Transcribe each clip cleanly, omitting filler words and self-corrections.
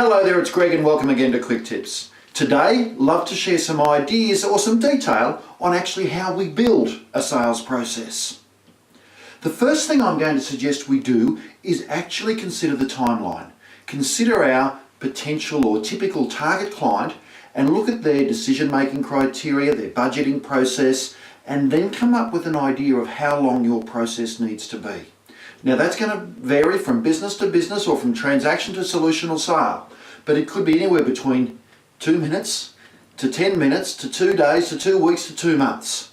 Hello there, it's Greg and welcome again to Quick Tips. Today, love to share some ideas or some detail on actually how we build a sales process. The first thing I'm going to suggest we do is actually consider the timeline. Consider our potential or typical target client and look at their decision-making criteria, their budgeting process, and then come up with an idea of how long your process needs to be. Now that's going to vary from business to business or from transaction to solution or sale, but it could be anywhere between 2 minutes to 10 minutes to 2 days to 2 weeks to 2 months.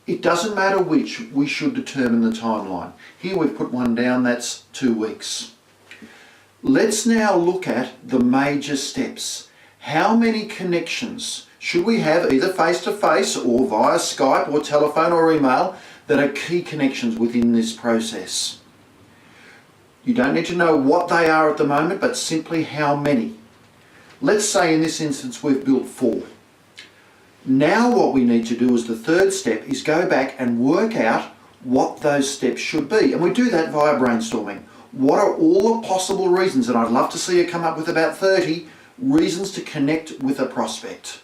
It doesn't matter which, we should determine the timeline. Here we've put one down, that's 2 weeks. Let's now look at the major steps. How many connections should we have either face-to-face or via Skype or telephone or email that are key connections within this process? You don't need to know what they are at the moment, but simply how many. Let's say in this instance we've built 4. Now what we need to do as the third step is go back and work out what those steps should be. And we do that via brainstorming. What are all the possible reasons? And I'd love to see you come up with about 30 reasons to connect with a prospect.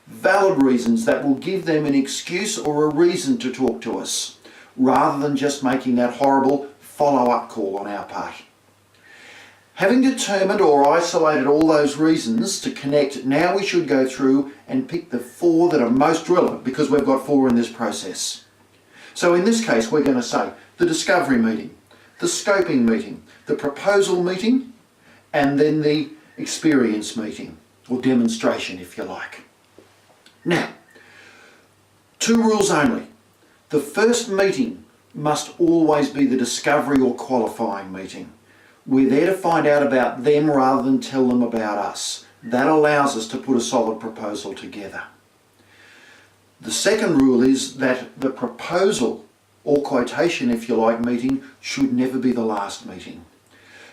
Valid reasons that will give them an excuse or a reason to talk to us, rather than just making that horrible follow-up call on our part. Having determined or isolated all those reasons to connect, now we should go through and pick the 4 that are most relevant, because we've got 4 in this process. So in this case, we're going to say the discovery meeting, the scoping meeting, the proposal meeting, and then the experience meeting, or demonstration if you like. Now, 2 rules only. The first meeting must always be the discovery or qualifying meeting. We're there to find out about them rather than tell them about us. That allows us to put a solid proposal together. The second rule is that the proposal or quotation, if you like, meeting should never be the last meeting.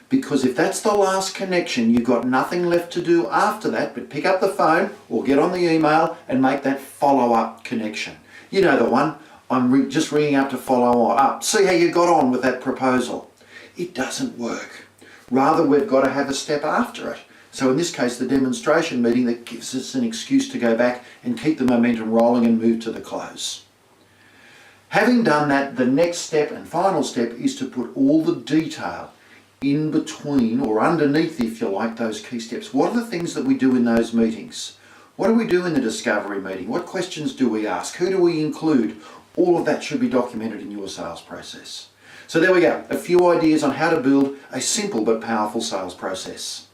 Because if that's the last connection, you've got nothing left to do after that but pick up the phone or get on the email and make that follow-up connection. You know the one, I'm just ringing up to follow up, see how you got on with that proposal. It doesn't work. Rather, we've got to have a step after it. So in this case, the demonstration meeting that gives us an excuse to go back and keep the momentum rolling and move to the close. Having done that, the next step and final step is to put all the detail in between or underneath, if you like, those key steps. What are the things that we do in those meetings? What do we do in the discovery meeting? What questions do we ask? Who do we include? All of that should be documented in your sales process. So there we go, a few ideas on how to build a simple but powerful sales process.